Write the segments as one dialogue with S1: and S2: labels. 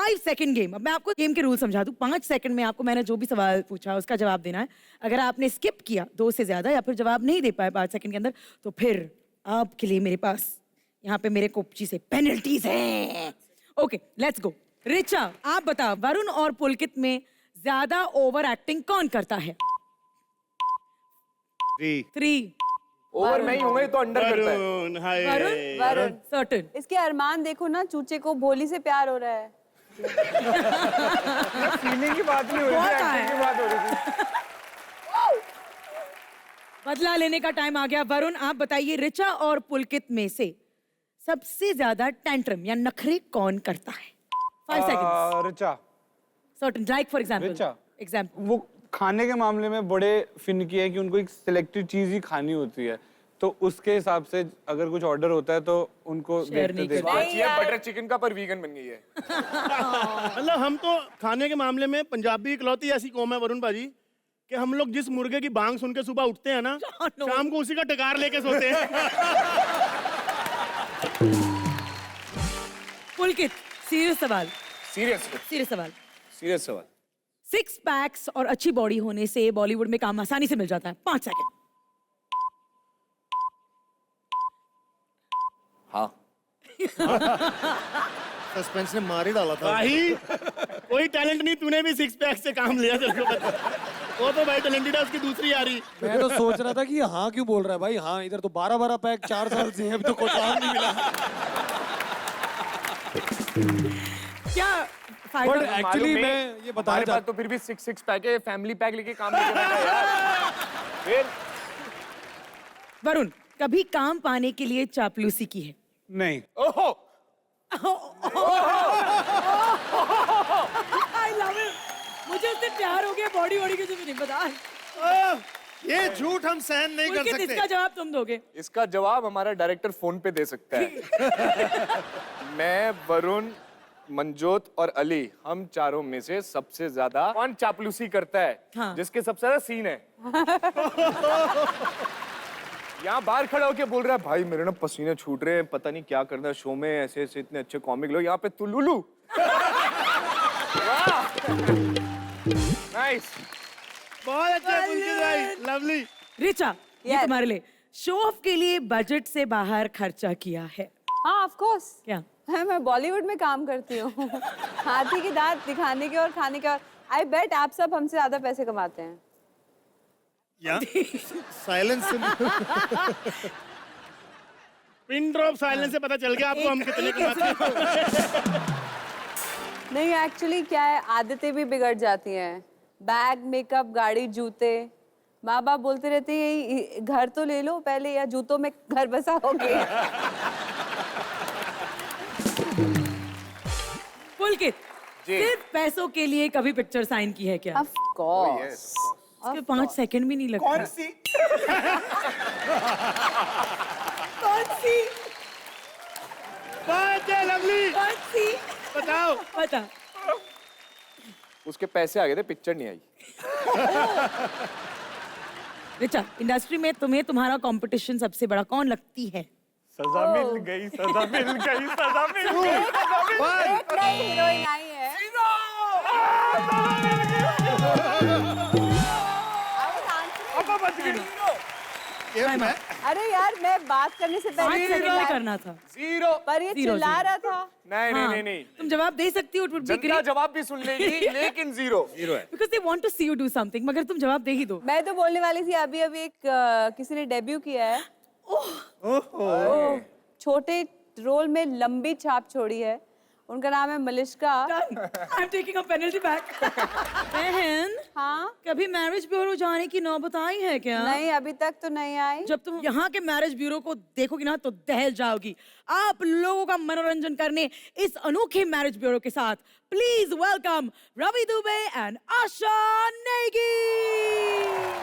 S1: 5 second game. अब मैं आपको गेम के रूल समझा दूं। 5 सेकंड में आपको मैंने जो भी सवाल पूछा उसका जवाब देना है। अगर आपने स्किप किया 2 से ज्यादा या फिर जवाब नहीं दे पाए 5 सेकंड के अंदर, तो फिर आपके लिए मेरे पास यहाँ पे मेरे कोपची से पेनल्टीज हैं। Okay, let's go. रिचा, आप बताओ, वरुण और पुलकित में ज्यादा ओवर एक्टिंग कौन करता है? 3
S2: ओवर मैं ही हूँ, तो अंडर करता है।
S1: वरुण सर्टेन।
S3: इसके अरमान देखो ना, चूचे को भोली से प्यार हो रहा है।
S2: फीलिंग की बात नहीं हो रही थी, एक्टिंग की बात हो रही थी।
S1: बदला लेने का टाइम आ गया। वरुण, आप बताइए, रिचा और पुलकित में से सबसे ज्यादा टेंट्रम या नखरे कौन करता है? 5 seconds.
S4: Richa.
S1: Certain, like for example.
S4: Richa.
S1: Example.
S4: वो खाने के मामले में बड़े फिनकी है कि उनको एक सिलेक्टेड चीज ही खानी होती है, तो उसके हिसाब से अगर कुछ ऑर्डर होता है तो उनको देखते
S2: बटर चिकन का पर वीगन बन गई है।
S5: मतलब हम तो खाने के मामले में पंजाबी इकलौती ऐसी कौम है वरुण भाजी कि हम लोग जिस मुर्गे की बांग सुन के सुबह उठते हैं ना, शाम को उसी का टकार लेके सोते हैं।
S1: पुलकित, सीरियस सवाल।
S2: सीरियस
S1: सवाल। 6 पैक्स और अच्छी बॉडी होने से बॉलीवुड में काम आसानी से मिल जाता है। 5 सेकंड।
S2: हाँ।
S5: सस्पेंस ने मार ही डाला था भाई। कोई टैलेंट नहीं, तूने भी 6 पैक से काम लिया। तेरे को पता। वो तो भाई टैलेंटेड है, उसकी दूसरी आ रही।
S6: मैं तो सोच रहा था कि हाँ क्यों बोल रहा है भाई। हाँ, इधर तो 12-12 पैक 4 साल से हैं, अभी तो कोई काम नहीं मिला।
S1: क्या
S6: बट एक्चुअली मैं ये बताना चाहता
S2: तो फिर भी 6 पैक है, फैमिली पैक लेके काम नहीं करना है यार। फिर
S1: वरुण, कभी काम पाने के लिए चापलूसी की है?
S4: नहीं।
S2: ओहो,
S1: I love it. मुझे उससे प्यार हो गया, बॉडी के जो नहीं पता।
S5: ये झूठ हम सहन नहीं कर
S1: पुलकित,
S5: सकते।
S1: इसका जवाब तुम दोगे।
S2: इसका जवाब हमारा डायरेक्टर फोन पे दे सकता है। मैं, वरुण, मंजोत और अली, हम चारों में से सबसे ज्यादा कौन चापलूसी करता है?
S1: हाँ।
S2: जिसके सबसे ज्यादा सीन है। यहाँ बाहर खड़ा होके बोल रहा है, भाई मेरे ना पसीने छूट रहे हैं, पता नहीं क्या करना है शो में, ऐसे ऐसे इतने अच्छे कॉमिक लोग, यहाँ पे तू लुलू। नाइस।
S5: बहुत अच्छे पुलकित भाई, लवली।
S1: रिचा, ये
S3: Yes.
S1: तुम्हारे लिए। शो ऑफ के लिए बजट से बाहर खर्चा किया है?
S3: हाँ, ऑफ कोर्स।
S1: क्या?
S3: मैं बॉलीवुड में काम करती हूँ। हाथी के दांत दिखाने के और खाने के। और आई बेट आप सब हमसे ज्यादा पैसे कमाते हैं।
S5: साइलेंस। पिन ड्रॉप साइलेंस से पता चल गया आपको हम कितने कमाते हैं।
S3: नहीं, एक्चुअली क्या है, आदतें भी बिगड़ जाती हैं। बैग, मेकअप, गाड़ी, जूते। माँ बाप बोलते रहते हैं घर तो ले लो पहले, या जूतों में घर बसाओगे।
S1: पुलकित, सिर्फ पैसों के लिए कभी पिक्चर साइन की है क्या?
S3: Of course.
S1: इसके 5 सेकंड भी नहीं लगते।
S2: कौन सी?
S1: कौन सी?
S5: बहुत है लवली।
S1: कौन सी?
S5: बताओ।
S1: बता।
S2: उसके पैसे आ गए थे, पिक्चर नहीं आई।
S1: रिचा, इंडस्ट्री में तुम्हें तुम्हारा कंपटीशन सबसे बड़ा कौन लगती है?
S2: सजा मिल गई, सजा मिल गई, सजा मिल गई।
S3: एक नई हीरोइन आई है। अरे यार, मैं बात करने से
S1: 5
S3: पहले
S1: सेकंड में करना था।
S2: जीरो।
S3: पर ये
S1: Zero,
S3: चिल्ला
S1: zero.
S3: रहा था।
S2: नहीं
S1: हाँ,
S2: नहीं नहीं,
S1: तुम जवाब दे सकती हो, it would be
S2: Janata
S1: great.
S2: जवाब भी सुन लेगी, लेकिन जीरो है।
S1: Because they want to see you do something, मगर तुम जवाब दे ही दो।
S3: मैं तो बोलने वाली थी, अभी अभी एक किसी ने डेब्यू किया है। छोटे रोल में लंबी छाप छोड़ी है। उनका नाम है Malishka.
S1: I'm taking a penalty back. बहन,
S3: हाँ,
S1: कभी मैरिज ब्यूरो जाने की नौबत आई है क्या?
S3: नहीं, अभी तक तो नहीं आई।
S1: जब तुम यहाँ के मैरिज ब्यूरो को देखोगी ना तो दहल जाओगी। आप लोगों का मनोरंजन करने इस अनोखे मैरिज ब्यूरो के साथ please welcome Ravi Dubey and Asha Negi.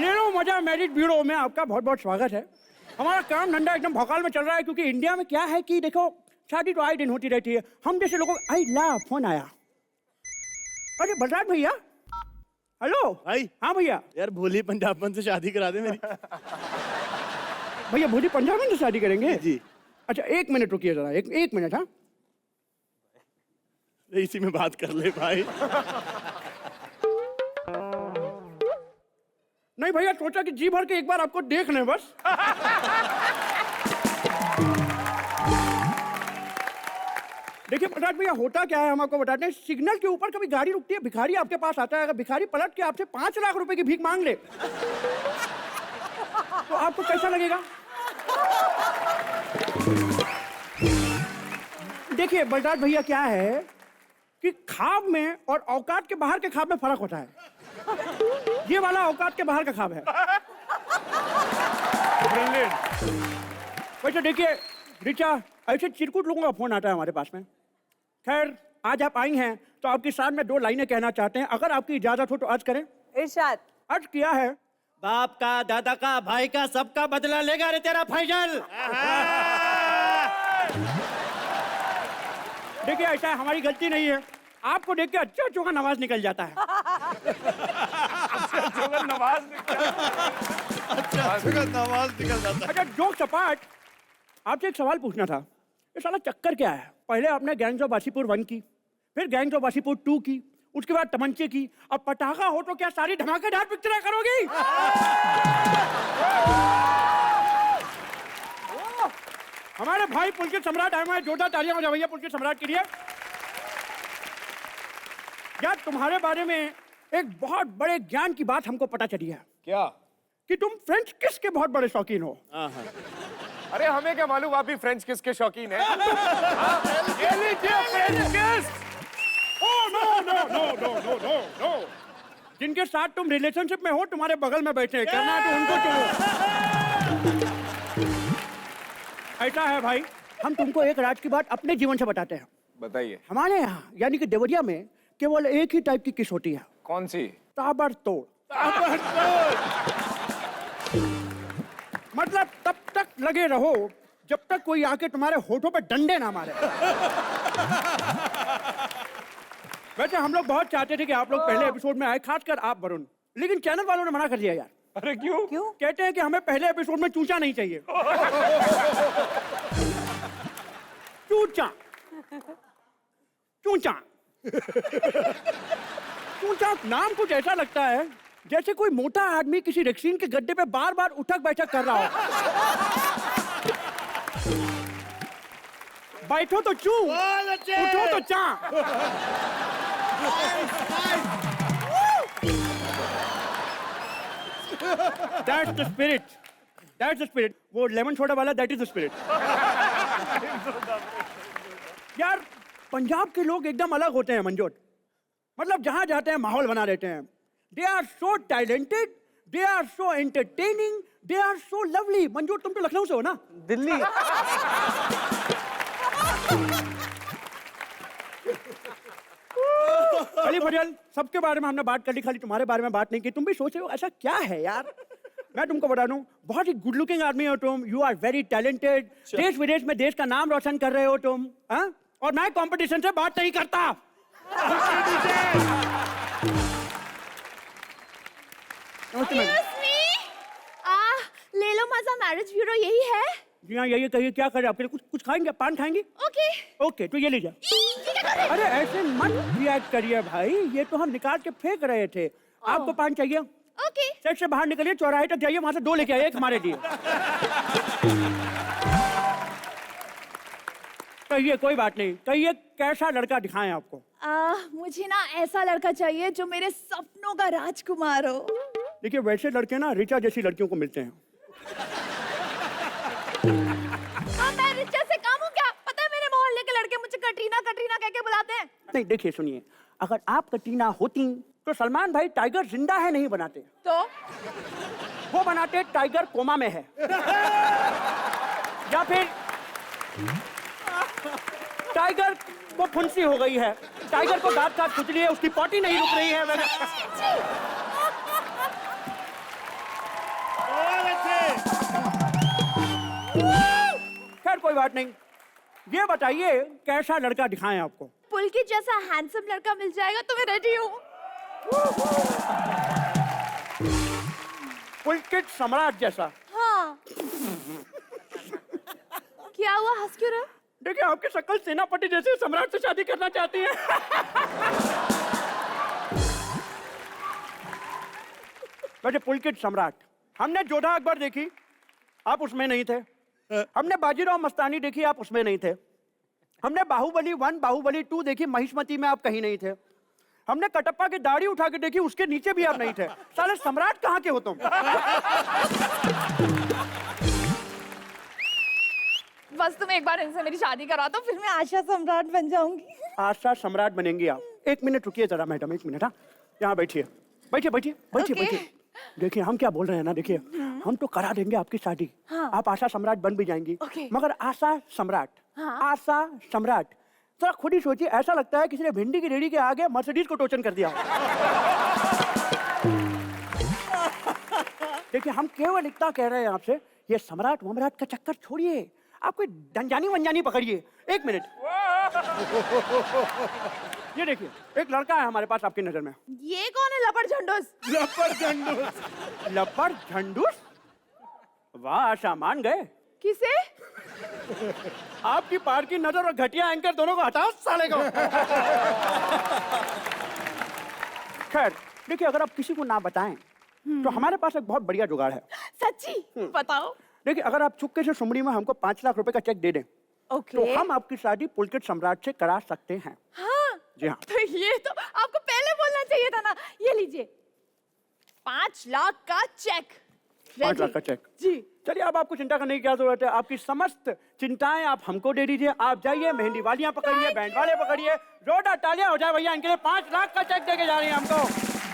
S7: ये लो मजा मैरिज ब्यूरो में आपका बहुत बहुत स्वागत है। हमारा काम धंधा एकदम भौकाल में चल रहा है, क्योंकि इंडिया में क्या है कि देखो, शादी तो आए दिन होती रहती है। हम जैसे लोगों को आई ला फोन आया। अरे बलराज भैया, हेलो
S5: भाई।
S7: हाँ भैया।
S5: यार भोली पंजाबन से शादी करा दे मेरी।
S7: भैया भोली पंजाब में शादी करेंगे?
S5: जी।
S7: अच्छा 1 मिनट रुकिए जरा, एक मिनट। हाँ
S5: इसी में बात कर ले भाई।
S7: नहीं भैया, सोचा कि जी भर के एक बार आपको देख लें बस। देखिए प्रसाद भैया, होता क्या है हम आपको बताते हैं। सिग्नल के ऊपर कभी गाड़ी रुकती है, भिखारी आपके पास आता है, अगर भिखारी पलट के आपसे 5 लाख रुपए की भीख मांग ले तो आपको कैसा लगेगा? देखिए बलराज भैया, क्या है कि ख्वाब में और औकात के बाहर के ख्वाब में फर्क होता है। ये वाला औकात के बाहर का ख्वाब है। वैसे देखिए रिचा, ऐसे चिरकुट लोगों का फोन आता है हमारे पास में। खैर, आज आप आई हैं तो आपके साथ में 2 लाइनें कहना चाहते हैं, अगर आपकी इजाजत हो तो अर्ज करें।
S3: इरशाद।
S7: अर्ज किया है।
S6: बाप का, दादा का, भाई का, सबका बदला लेगा रे तेरा फैजल।
S7: देखिए ऐसा है, हमारी गलती नहीं है, आपको देख के अच्छा चोखा नवाज निकल जाता है।
S2: नवाज निकल जाता है।
S7: अच्छा जोक सपाट, आपसे एक सवाल पूछना था। ये साला चक्कर क्या है? पहले आपने गैंग्स ऑफ वासीपुर 1 की, फिर गैंग्स ऑफ वासीपुर 2 की, उसके बाद तमंचे की, अब पटाखा हो तो क्या सारी धमाकेदार पिक्चरें करोगी? हमारे भाई पुलकित सम्राट आए हुए हैं, जोरदार तालियां हो जाओ भैया पुलकित सम्राट के लिए। यार तुम्हारे बारे में एक बहुत बड़े ज्ञान की बात हमको पता चली है।
S2: क्या?
S7: कि तुम फ्रेंच किस के बहुत बड़े शौकीन हो।
S2: अरे हमें क्या मालूम आप भी फ्रेंच किस के शौकीन हैं? ये लीजिए फ्रेंच किस।
S7: Oh, no, no, no, no, no, no, no. जिनके साथ तुम रिलेशनशिप में हो, तुम्हारे बगल में बैठे हैं, करना है तो उनको चुनो। ऐसा है भाई, हम तुमको एक राज की बात अपने जीवन से बताते हैं।
S2: बताइए।
S7: हमारे यहाँ यानी कि देवरिया में केवल एक ही टाइप की किस होती है।
S2: कौन सी?
S7: ताबड़तोड़। मतलब तब तक लगे रहो जब तक कोई आके तुम्हारे होठों पे डंडे ना मारे। वैसे हम लोग बहुत चाहते थे कि आप लोग पहले एपिसोड में आए, खासकर आप वरुण, लेकिन चैनल वालों ने मना कर दिया यार।
S2: अरे क्यों?
S3: क्यों?
S7: कहते हैं कि हमें पहले एपिसोड में चूचा नहीं चाहिए। चूचा चूचा चूचा नाम कुछ ऐसा लगता है जैसे कोई मोटा आदमी किसी रेक्सीन के गड्ढे पे बार बार उठक बैठक कर रहा हो। बैठो तो चू, उठो तो चा। That's the spirit. That's the spirit. वो लेमन सोडा वाला that is the spirit. यार पंजाब के लोग एकदम अलग होते हैं मंजोट। मतलब जहां जाते हैं माहौल बना देते हैं। They are so talented, they are so entertaining, they are so lovely. मंजोट तुम तो लखनऊ से हो ना?
S4: दिल्ली।
S7: अली फजल, सबके बारे में हमने बात कर ली, खाली तुम्हारे बारे में बात नहीं की। तुम भी सोच रहे हो ऐसा क्या है यार? मैं तुमको बता दूं, बहुत ही गुड लुकिंग आदमी हो तुम। You are very talented. देश विदेश में देश का नाम रोशन कर रहे हो तुम। हाँ? और मैं कंपटीशन से बात नहीं करता।
S8: ले लो मजा, मैरिज ब्यूरो यही है।
S7: जी हाँ, यही कहिए, क्या करें आपके लिए? कुछ खाएंगे? पान खाएंगे?
S8: ओके
S7: ओके, तो ये लीजिए। अरे ऐसे मत रिएक्ट करिए भाई, ये तो हम निकाल के फेंक रहे थे। आपको पान चाहिए?
S8: ओके।
S7: सेट से बाहर निकलिए, चौराहे तक जाइए, वहां से 2 लेके आइए, एक हमारे लिए। कहिए, कोई बात नहीं, कहिए कैसा लड़का दिखाएं आपको?
S8: मुझे ना ऐसा लड़का चाहिए जो मेरे सपनों का राजकुमार हो।
S7: देखिए वैसे लड़के ना रिचा जैसी लड़कियों को मिलते हैं।
S8: मैं रिचा से कम हूँ क्या? पता है मेरे मोहल्ले के लड़के मुझे कटरीना कटरीना कह के बुलाते हैं।
S7: नहीं देखिए सुनिए, अगर आप कटरीना होती तो सलमान भाई टाइगर जिंदा है नहीं बनाते,
S8: तो
S7: वो बनाते टाइगर कोमा में है। या फिर टाइगर को फुंसी हो गई है, टाइगर को दांत काट खुजली है, उसकी पॉटी नहीं रुक रही है। खैर कोई बात नहीं, ये बताइए कैसा लड़का दिखाएं आपको?
S8: पुलकित जैसा हैंडसम लड़का मिल जाएगा तो मैं रेडी हूँ।
S7: पुलकित सम्राट जैसा?
S8: हाँ। क्या हुआ, हंस क्यों रहे?
S7: देखिए आपकी शक्ल सेनापति जैसे सम्राट से शादी करना चाहती है। वैसे पुलकित सम्राट, हमने जोधा अकबर देखी, आप उसमें नहीं थे। हमने बाजीराव मस्तानी देखी, आप उसमें नहीं थे। हमने बाहुबली 1, बाहुबली 2 देखी, महिष्मती में आप कहीं नहीं थे। हमने कटप्पा की दाढ़ी उठा के देखी, उसके नीचे भी आप नहीं थे। साले सम्राट कहाँ के हो तुम?
S8: बस तुम एक बार इनसे मेरी शादी करा दो, फिर मैं आशा सम्राट बन जाऊंगी।
S7: आशा सम्राट बनेंगी आप। 1 मिनट रुकिए जरा मैडम, 1 मिनट। हाँ, यहाँ बैठिए, बैठिए बैठिए बैठिए
S8: Okay.
S7: बैठिए। देखिए हम क्या बोल रहे हैं ना, देखिए हम तो करा देंगे आपकी शादी।
S8: हाँ।
S7: आप आशा सम्राट बन भी जाएंगी।
S8: Okay.
S7: मगर आशा सम्राट,
S8: हाँ।
S7: आशा सम्राट, जरा खुद ही सोचिए, ऐसा लगता है किसी ने भिंडी की रेडी के आगे मर्सिडीज को टोचन कर दिया हो। देखिए हम केवल इतना कह रहे हैं आपसे, ये सम्राट वमराट का चक्कर छोड़िए, आप कोई डंजानी वंजानी पकड़िए। 1 मिनट। ये देखिए एक लड़का है हमारे पास आपकी नजर में।
S8: ये कौन है लपड़ झंडूस?
S7: लपड़ झंडूस? वाह आशा, मान गए।
S8: किसे?
S7: आपकी पार की नजर और घटिया एंकर दोनों को हटाओ साले को। खैर देखिए, अगर आप किसी को ना बताएं तो हमारे पास एक बहुत बढ़िया जुगाड़ है।
S8: सच्ची? बताओ।
S7: देखिए अगर आप चुपके से सुमड़ी में हमको 5 लाख रुपए का चेक दे दें
S8: ओके।
S7: तो हम आपकी शादी पुलकित सम्राट से करा सकते हैं।
S8: हाँ।
S7: जी हाँ।
S8: तो ये तो आपको पहले बोलना चाहिए था ना। ये लीजिए 5 लाख का चेक।
S7: 5 लाख का चेक।
S8: जी।
S7: चलिए अब आपको चिंता करने की क्या जरूरत है, आपकी समस्त चिंताएं आप हमको दे दीजिए। आप जाइए, मेहंदी वालियां पकड़िए, बैंड वाले पकड़िए, जोरदार तालियां हो जाए भैया, इनके लिए 5 लाख का चेक देके जा रही हैं हमको।